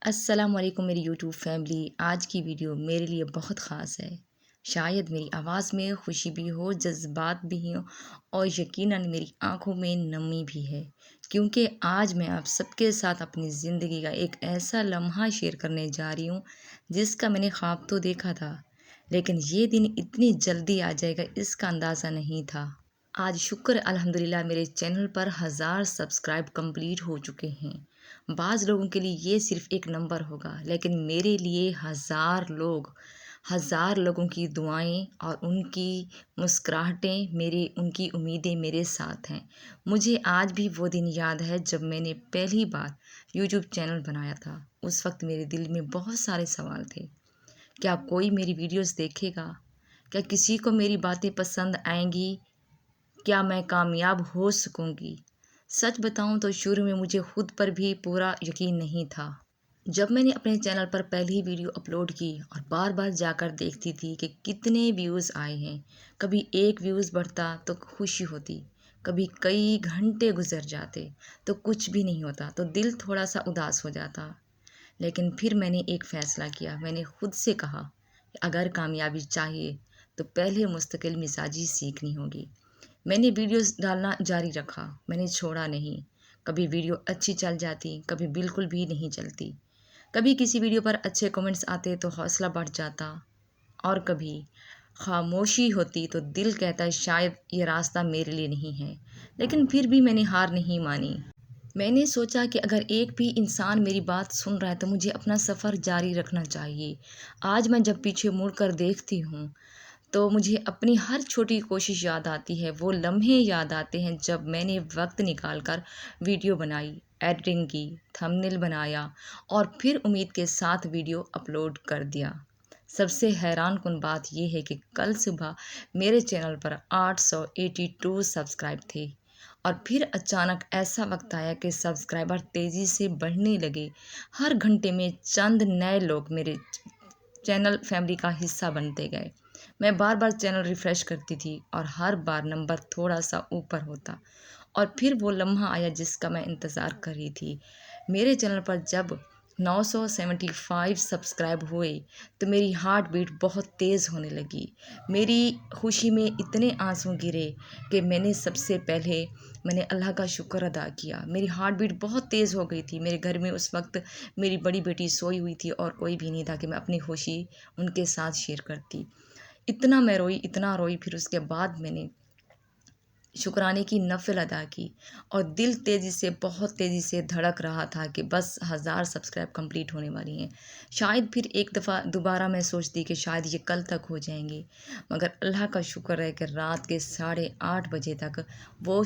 अस्सलाम वालेकुम मेरी यूट्यूब फैमिली। आज की वीडियो मेरे लिए बहुत ख़ास है। शायद मेरी आवाज़ में खुशी भी हो, जज्बात भी हो और यकीनन मेरी आंखों में नमी भी है, क्योंकि आज मैं आप सबके साथ अपनी ज़िंदगी का एक ऐसा लम्हा शेयर करने जा रही हूँ जिसका मैंने ख्वाब तो देखा था, लेकिन ये दिन इतनी जल्दी आ जाएगा इसका अंदाज़ा नहीं था। आज शुक्र अल्हम्दुलिल्लाह मेरे चैनल पर 1000 सब्सक्राइब कंप्लीट हो चुके हैं। बाज़ लोगों के लिए ये सिर्फ़ एक नंबर होगा, लेकिन मेरे लिए हज़ार लोगों की दुआएं और उनकी मुस्कुराहटें, उनकी उम्मीदें मेरे साथ हैं। मुझे आज भी वो दिन याद है जब मैंने पहली बार यूट्यूब चैनल बनाया था। उस वक्त मेरे दिल में बहुत सारे सवाल थे। क्या कोई मेरी वीडियोस देखेगा? क्या किसी को मेरी बातें पसंद आएंगी? क्या मैं कामयाब हो सकूंगी? सच बताऊं तो शुरू में मुझे खुद पर भी पूरा यकीन नहीं था। जब मैंने अपने चैनल पर पहली वीडियो अपलोड की और बार बार जाकर देखती थी कि कितने व्यूज़ आए हैं, कभी एक व्यूज़ बढ़ता तो खुशी होती, कभी कई घंटे गुजर जाते तो कुछ भी नहीं होता तो दिल थोड़ा सा उदास हो जाता। लेकिन फिर मैंने एक फ़ैसला किया। मैंने खुद से कहा कि अगर कामयाबी चाहिए तो पहले मुस्तकिल मिजाजी सीखनी होगी। मैंने वीडियोस डालना जारी रखा, मैंने छोड़ा नहीं। कभी वीडियो अच्छी चल जाती, कभी बिल्कुल भी नहीं चलती। कभी किसी वीडियो पर अच्छे कमेंट्स आते तो हौसला बढ़ जाता, और कभी खामोशी होती तो दिल कहता शायद ये रास्ता मेरे लिए नहीं है। लेकिन फिर भी मैंने हार नहीं मानी। मैंने सोचा कि अगर एक भी इंसान मेरी बात सुन रहा है तो मुझे अपना सफ़र जारी रखना चाहिए। आज मैं जब पीछे मुड़कर देखती हूँ तो मुझे अपनी हर छोटी कोशिश याद आती है। वो लम्हे याद आते हैं जब मैंने वक्त निकाल कर वीडियो बनाई, एडिटिंग की, थंबनेल बनाया और फिर उम्मीद के साथ वीडियो अपलोड कर दिया। सबसे हैरानकुन बात यह है कि कल सुबह मेरे चैनल पर 882 सब्सक्राइब थे, और फिर अचानक ऐसा वक्त आया कि सब्सक्राइबर तेज़ी से बढ़ने लगे। हर घंटे में चंद नए लोग मेरे चैनल फैमिली का हिस्सा बनते गए। मैं बार बार चैनल रिफ़्रेश करती थी और हर बार नंबर थोड़ा सा ऊपर होता, और फिर वो लम्हा आया जिसका मैं इंतज़ार कर रही थी। मेरे चैनल पर जब 975 सब्सक्राइब हुए तो मेरी हार्ट बीट बहुत तेज़ होने लगी। मेरी खुशी में इतने आंसू गिरे कि मैंने अल्लाह का शुक्र अदा किया। मेरी हार्ट बीट बहुत तेज़ हो गई थी। मेरे घर में उस वक्त मेरी बड़ी बेटी सोई हुई थी और कोई भी नहीं था कि मैं अपनी खुशी उनके साथ शेयर करती। इतना रोई, फिर उसके बाद मैंने शुक्राने की नफ़िल अदा की, और दिल बहुत तेज़ी से धड़क रहा था कि बस 1000 सब्सक्राइब कंप्लीट होने वाली हैं। शायद फिर एक दफ़ा दोबारा मैं सोचती कि शायद ये कल तक हो जाएंगे, मगर अल्लाह का शुक्र है कि रात के 8:30 बजे तक वो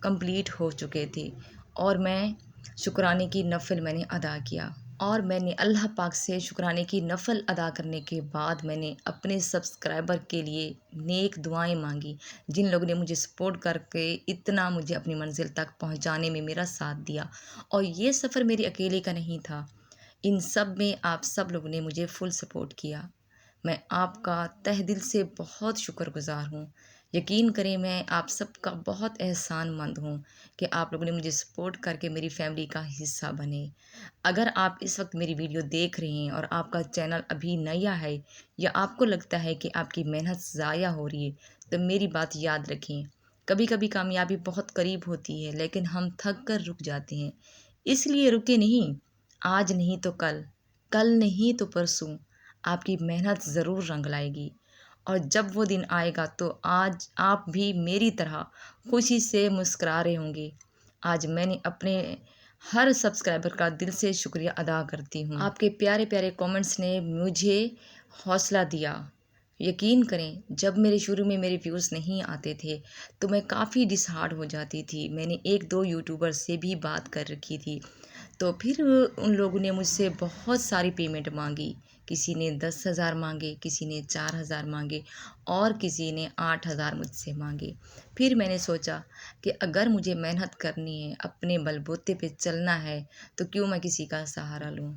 कंप्लीट हो चुके थे, और मैं शुक्राने की नफ़िल मैंने अदा किया। और मैंने अल्लाह पाक से शुक्राने की नफ़ल अदा करने के बाद मैंने अपने सब्सक्राइबर के लिए नेक दुआएं मांगी, जिन लोगों ने मुझे सपोर्ट करके इतना मुझे अपनी मंजिल तक पहुंचाने में मेरा साथ दिया। और ये सफ़र मेरी अकेले का नहीं था, इन सब में आप सब लोगों ने मुझे फुल सपोर्ट किया। मैं आपका तहे दिल से बहुत शुक्रगुज़ार हूँ। यकीन करें, मैं आप सबका बहुत एहसानमंद हूँ कि आप लोगों ने मुझे सपोर्ट करके मेरी फैमिली का हिस्सा बने। अगर आप इस वक्त मेरी वीडियो देख रहे हैं और आपका चैनल अभी नया है, या आपको लगता है कि आपकी मेहनत ज़ाया हो रही है, तो मेरी बात याद रखें। कभी कभी कामयाबी बहुत करीब होती है, लेकिन हम थक कर रुक जाते हैं। इसलिए रुके नहीं। आज नहीं तो कल, कल नहीं तो परसों आपकी मेहनत ज़रूर रंग लाएगी, और जब वो दिन आएगा तो आज आप भी मेरी तरह खुशी से मुस्कुरा रहे होंगे। आज मैंने अपने हर सब्सक्राइबर का दिल से शुक्रिया अदा करती हूँ। आपके प्यारे प्यारे कमेंट्स ने मुझे हौसला दिया। यकीन करें, जब मेरे शुरू में मेरे व्यूज़ नहीं आते थे तो मैं काफ़ी डिसहार्ड हो जाती थी। मैंने एक दो यूट्यूबर से भी बात कर रखी थी, तो फिर उन लोगों ने मुझसे बहुत सारी पेमेंट मांगी। किसी ने 10,000 मांगे, किसी ने 4,000 मांगे, और किसी ने 8,000 मुझसे मांगे। फिर मैंने सोचा कि अगर मुझे मेहनत करनी है, अपने बलबूते पे चलना है, तो क्यों मैं किसी का सहारा लूँ।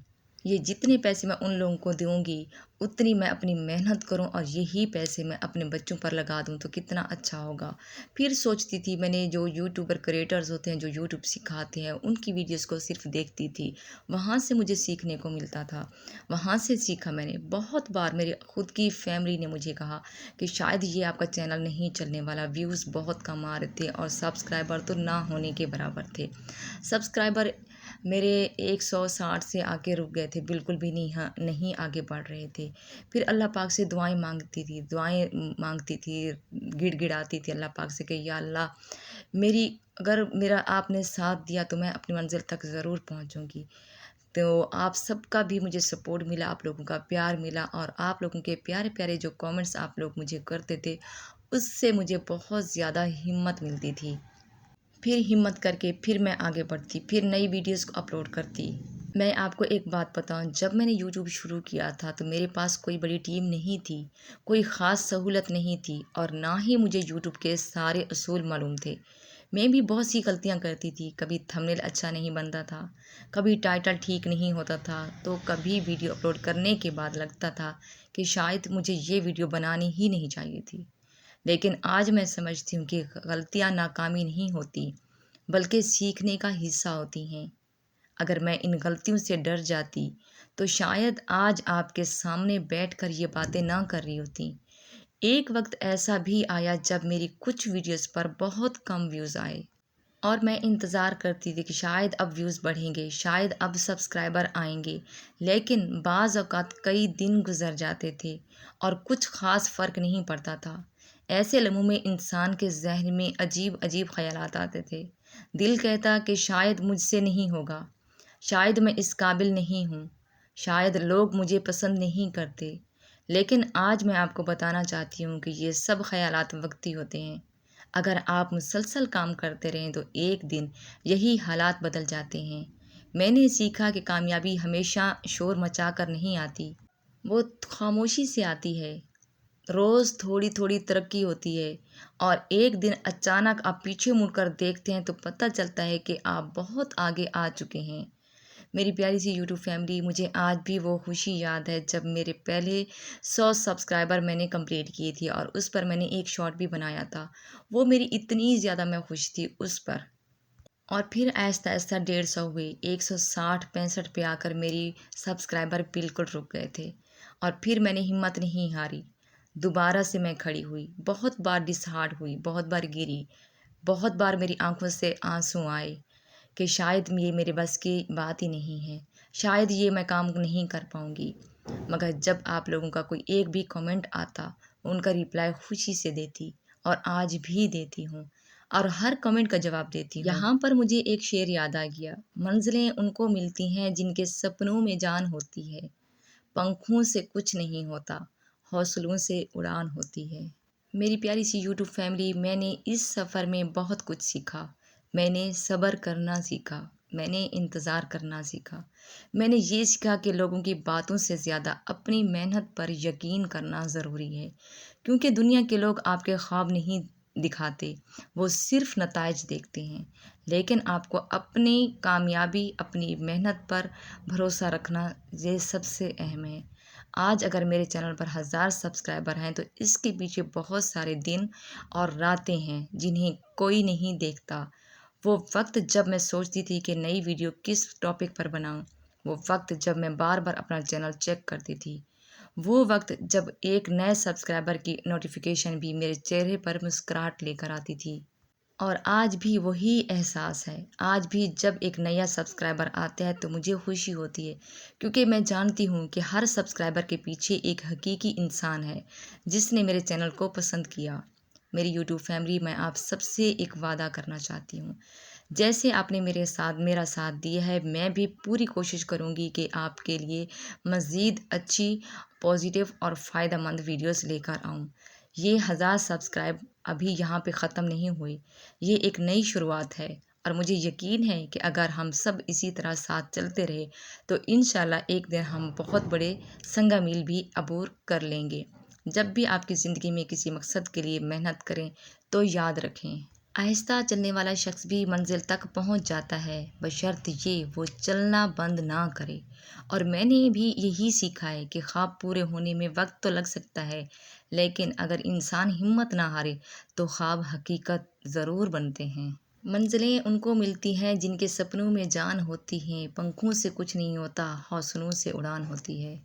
ये जितने पैसे मैं उन लोगों को दूँगी, उतनी मैं अपनी मेहनत करूँ और यही पैसे मैं अपने बच्चों पर लगा दूँ तो कितना अच्छा होगा। फिर सोचती थी, मैंने जो यूट्यूबर क्रिएटर्स होते हैं, जो यूट्यूब सिखाते हैं, उनकी वीडियोज़ को सिर्फ़ देखती थी। वहाँ से मुझे सीखने को मिलता था, वहाँ से सीखा मैंने। बहुत बार मेरे खुद की फैमिली ने मुझे कहा कि शायद ये आपका चैनल नहीं चलने वाला, व्यूज़ बहुत कम आ रहे थे और सब्सक्राइबर तो ना होने के बराबर थे। सब्सक्राइबर मेरे 160 से आके रुक गए थे, बिल्कुल भी नहीं, हाँ, नहीं आगे बढ़ रहे थे। फिर अल्लाह पाक से दुआएँ माँगती थी, गिड़गिड़ाती थी अल्लाह पाक से कि या अल्लाह, मेरी अगर मेरा आपने साथ दिया तो मैं अपनी मंज़िल तक ज़रूर पहुँचूँगी। तो आप सबका भी मुझे सपोर्ट मिला, आप लोगों का प्यार मिला और आप लोगों के प्यारे-प्यारे जो कमेंट्स आप लोग मुझे करते थे, उससे मुझे बहुत ज़्यादा हिम्मत मिलती थी। फिर हिम्मत करके फिर मैं आगे बढ़ती, फिर नई वीडियोज़ को अपलोड करती। मैं आपको एक बात बताऊँ, जब मैंने यूट्यूब शुरू किया था तो मेरे पास कोई बड़ी टीम नहीं थी, कोई ख़ास सहूलत नहीं थी और ना ही मुझे यूट्यूब के सारे असूल मालूम थे। मैं भी बहुत सी गलतियाँ करती थी, कभी थंबनेल अच्छा नहीं बनता था, कभी टाइटल ठीक नहीं होता था, तो कभी वीडियो अपलोड करने के बाद लगता था कि शायद मुझे ये वीडियो बनानी ही नहीं चाहिए थी। लेकिन आज मैं समझती हूँ कि गलतियाँ नाकामी नहीं होती, बल्कि सीखने का हिस्सा होती हैं। अगर मैं इन गलतियों से डर जाती, तो शायद आज आपके सामने बैठकर ये बातें ना कर रही होती। एक वक्त ऐसा भी आया जब मेरी कुछ वीडियोस पर बहुत कम व्यूज़ आए और मैं इंतज़ार करती थी कि शायद अब व्यूज़ बढ़ेंगे, शायद अब सब्सक्राइबर आएंगे। लेकिन बाज़ औक़ात कई दिन गुज़र जाते थे और कुछ ख़ास फ़र्क नहीं पड़ता था। ऐसे लम्हों में इंसान के ज़हन में अजीब-अजीब ख़यालात आते थे। दिल कहता कि शायद मुझसे नहीं होगा, शायद मैं इस काबिल नहीं हूँ, शायद लोग मुझे पसंद नहीं करते। लेकिन आज मैं आपको बताना चाहती हूँ कि ये सब ख़यालात वक़्ती होते हैं। अगर आप मुसलसल काम करते रहें तो एक दिन यही हालात बदल जाते हैं। मैंने सीखा कि कामयाबी हमेशा शोर मचाकर नहीं आती, वो खामोशी से आती है। रोज़ थोड़ी-थोड़ी तरक्की होती है और एक दिन अचानक आप पीछे मुड़कर देखते हैं तो पता चलता है कि आप बहुत आगे आ चुके हैं। मेरी प्यारी सी यूट्यूब फैमिली, मुझे आज भी वो खुशी याद है जब मेरे पहले 100 सब्सक्राइबर मैंने कंप्लीट किए थे और उस पर मैंने एक शॉर्ट भी बनाया था। वो मेरी इतनी ज़्यादा मैं खुश थी उस पर। और फिर आहिस्ता-आहिस्ता 150 हुए, 160-65 पे आकर मेरी सब्सक्राइबर बिल्कुल रुक गए थे और फिर मैंने हिम्मत नहीं हारी। दोबारा से मैं खड़ी हुई, बहुत बार डिसहार्ट हुई, बहुत बार गिरी, बहुत बार मेरी आँखों से आँसू आए कि शायद ये मेरे बस की बात ही नहीं है, शायद ये मैं काम नहीं कर पाऊँगी। मगर जब आप लोगों का कोई एक भी कमेंट आता, उनका रिप्लाई खुशी से देती और आज भी देती हूँ और हर कमेंट का जवाब देती हूँ। यहाँ पर मुझे एक शेर याद आ गया, मंजिलें उनको मिलती हैं जिनके सपनों में जान होती है, पंखों से कुछ नहीं होता, हौसलों से उड़ान होती है। मेरी प्यारी सी यूट्यूब फैमिली, मैंने इस सफ़र में बहुत कुछ सीखा। मैंने सब्र करना सीखा, मैंने इंतज़ार करना सीखा। मैंने ये सीखा कि लोगों की बातों से ज़्यादा अपनी मेहनत पर यकीन करना ज़रूरी है। क्योंकि दुनिया के लोग आपके ख्वाब नहीं दिखाते, वो सिर्फ़ नताइज देखते हैं। लेकिन आपको अपनी कामयाबी, अपनी मेहनत पर भरोसा रखना, ये सबसे अहम है। आज अगर मेरे चैनल पर 1000 सब्सक्राइबर हैं तो इसके पीछे बहुत सारे दिन और रातें हैं जिन्हें कोई नहीं देखता। वो वक्त जब मैं सोचती थी कि नई वीडियो किस टॉपिक पर बनाऊं, वो वक्त जब मैं बार बार अपना चैनल चेक करती थी, वो वक्त जब एक नए सब्सक्राइबर की नोटिफिकेशन भी मेरे चेहरे पर मुस्कुराहट लेकर आती थी। और आज भी वही एहसास है। आज भी जब एक नया सब्सक्राइबर आता है तो मुझे खुशी होती है, क्योंकि मैं जानती हूँ कि हर सब्सक्राइबर के पीछे एक हकीकी इंसान है जिसने मेरे चैनल को पसंद किया। मेरी यूट्यूब फैमिली, मैं आप सबसे एक वादा करना चाहती हूँ। जैसे आपने मेरा साथ दिया है, मैं भी पूरी कोशिश करूँगी कि आपके लिए मज़ीद अच्छी, पॉजिटिव और फ़ायदेमंद वीडियोस लेकर आऊँ। ये 1000 सब्सक्राइब अभी यहाँ पे ख़त्म नहीं हुए, ये एक नई शुरुआत है और मुझे यकीन है कि अगर हम सब इसी तरह साथ चलते रहे तो इंशाल्लाह एक दिन हम बहुत बड़े संगा मील भी अबूर कर लेंगे। जब भी आपकी ज़िंदगी में किसी मकसद के लिए मेहनत करें तो याद रखें, आहिस्ता चलने वाला शख्स भी मंजिल तक पहुंच जाता है, बशर्ते ये वो चलना बंद ना करे। और मैंने भी यही सीखा है कि ख्वाब पूरे होने में वक्त तो लग सकता है, लेकिन अगर इंसान हिम्मत ना हारे तो ख्वाब हकीकत ज़रूर बनते हैं। मंजिलें उनको मिलती हैं जिनके सपनों में जान होती है, पंखों से कुछ नहीं होता, हौसलों से उड़ान होती है।